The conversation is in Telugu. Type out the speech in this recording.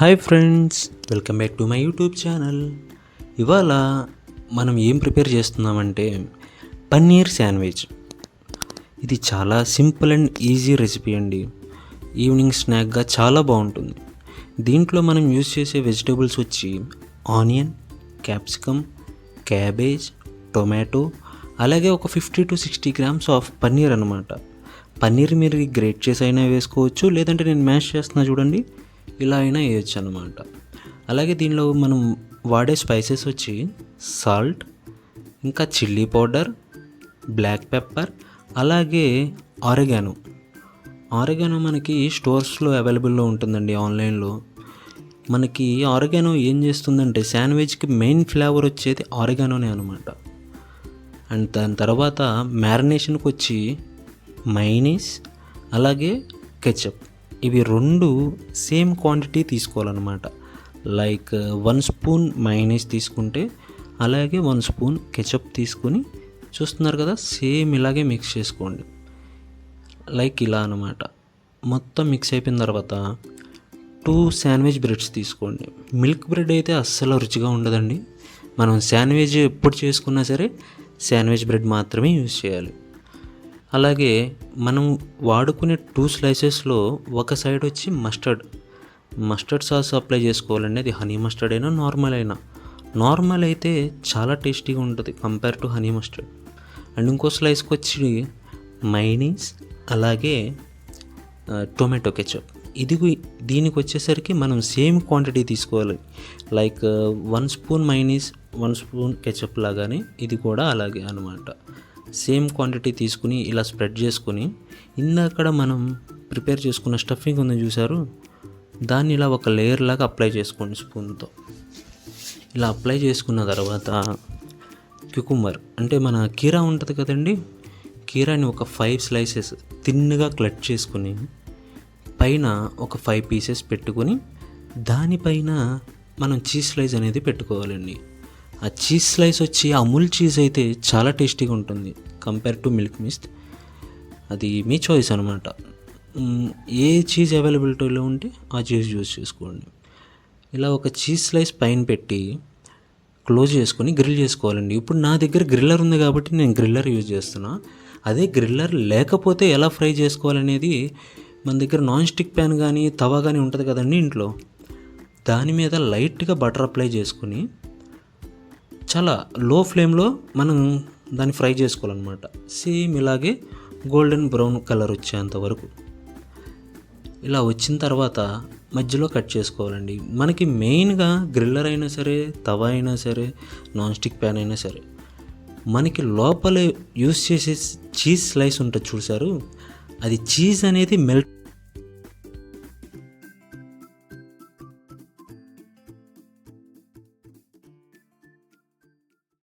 Hi friends, welcome back to my YouTube channel. ఇవాళ మనం ఏం ప్రిపేర్ చేస్తున్నామంటే పన్నీర్ శాండ్విచ్. ఇది చాలా సింపుల్ అండ్ ఈజీ రెసిపీ అండి. ఈవినింగ్ స్నాక్గా చాలా బాగుంటుంది. దీంట్లో మనం యూజ్ చేసే వెజిటేబుల్స్ వచ్చి ఆనియన్, క్యాప్సికమ్, క్యాబేజ్, టొమాటో, అలాగే ఒక 50 to 60 grams ఆఫ్ పన్నీర్ అనమాట. పన్నీర్ మీరు గ్రేట్ చేసి అయినా వేసుకోవచ్చు, లేదంటే నేను మ్యాష్ చేస్తున్నా చూడండి, ఇలా అయినా వేయచ్చు అన్నమాట. అలాగే దీనిలో మనం వాడే స్పైసెస్ వచ్చి సాల్ట్, ఇంకా చిల్లీ పౌడర్, బ్లాక్ పెప్పర్, అలాగే ఆరిగానో. ఆరిగానో మనకి స్టోర్స్లో అవైలబుల్లో ఉంటుందండి, ఆన్లైన్లో. మనకి ఆరిగానో ఏం చేస్తుందంటే శాండ్విచ్కి మెయిన్ ఫ్లేవర్ వచ్చేది ఆరిగానోనే అనమాట. అండ్ దాని తర్వాత మ్యారినేషన్కి వచ్చి మైనీస్, అలాగే కెచప్, ఇవి రెండు సేమ్ క్వాంటిటీ తీసుకోవాలన్నమాట. లైక్ 1 స్పూన్ మైనీస్ తీసుకుంటే అలాగే 1 స్పూన్ కెచప్ తీసుకుని, చూస్తున్నారు కదా, సేమ్ ఇలాగే మిక్స్ చేసుకోండి. లైక్ ఇలా అనమాట. మొత్తం మిక్స్ అయిపోయిన తర్వాత 2 శాండ్విచ్ బ్రెడ్స్ తీసుకోండి. మిల్క్ బ్రెడ్ అయితే అస్సలు రుచిగా ఉండదండి. మనం శాండ్విచ్ ఎప్పుడు చేసుకున్నా సరే శాండ్విచ్ బ్రెడ్ మాత్రమే యూజ్ చేయాలి. అలాగే మనం వాడుకునే 2 స్లైసెస్లో ఒక సైడ్ వచ్చి మస్టర్డ్ సాస్ అప్లై చేసుకోవాలండి. అది హనీ మస్టర్డ్ అయినా నార్మల్ అయినా. నార్మల్ అయితే చాలా టేస్టీగా ఉంటుంది compare to honey mustard. And ఇంకో స్లైస్కి వచ్చి మైనీస్, అలాగే టొమాటో కెచప్. దీనికి వచ్చేసరికి మనం సేమ్ క్వాంటిటీ తీసుకోవాలి. Like 1 spoon mayonnaise, 1 spoon ketchup లాగానే ఇది కూడా అలాగే అనమాట. సేమ్ క్వాంటిటీ తీసుకుని ఇలా స్ప్రెడ్ చేసుకుని, ఇందాక మనం ప్రిపేర్ చేసుకున్న స్టఫింగ్ ఉంది చూసారు, దాన్ని ఇలా ఒక లేయర్ లాగా అప్లై చేసుకోండి స్పూన్తో. ఇలా అప్లై చేసుకున్న తర్వాత క్యుకుంబర్ అంటే మన కీరా ఉంటుంది కదండి, కీరాని ఒక 5 స్లైసెస్ థిన్గా కట్ చేసుకుని పైన ఒక 5 పీసెస్ పెట్టుకొని, దానిపైన మనం చీజ్ స్లైస్ అనేది పెట్టుకోవాలండి. ఆ చీజ్ స్లైస్ వచ్చి అమూల్ చీజ్ అయితే చాలా టేస్టీగా ఉంటుంది కంపేర్ టు మిల్క్ మిస్ట్. అది మీ చాయిస్ అనమాట. ఏ చీజ్ అవైలబిలిటీలో ఉంటే ఆ చీజ్ యూజ్ చేసుకోండి. ఇలా ఒక చీజ్ స్లైస్ పైన పెట్టి క్లోజ్ చేసుకొని గ్రిల్ చేసుకోవాలండి. ఇప్పుడు నా దగ్గర గ్రిల్లర్ ఉంది కాబట్టి నేను గ్రిల్లర్ యూజ్ చేస్తున్నా. అదే గ్రిల్లర్ లేకపోతే ఎలా ఫ్రై చేసుకోవాలనేది, మన దగ్గర నాన్ స్టిక్ ప్యాన్ కానీ తవా కానీ ఉంటుంది కదండి ఇంట్లో, దాని మీద లైట్గా బటర్ అప్లై చేసుకొని చాలా లో ఫ్లేమ్లో మనం దాన్ని ఫ్రై చేసుకోవాలన్నమాట. సేమ్ ఇలాగే గోల్డెన్ బ్రౌన్ కలర్ వచ్చేంత వరకు. ఇలా వచ్చిన తర్వాత మధ్యలో కట్ చేసుకోవాలండి. మనకి మెయిన్గా గ్రిల్లర్ అయినా సరే, తవా అయినా సరే, నాన్ స్టిక్ ప్యాన్ అయినా సరే, మనకి లోపల యూస్ చేసే చీజ్ స్లైస్ ఉంటుంది చూసారు, అది చీజ్ అనేది మెల్ట్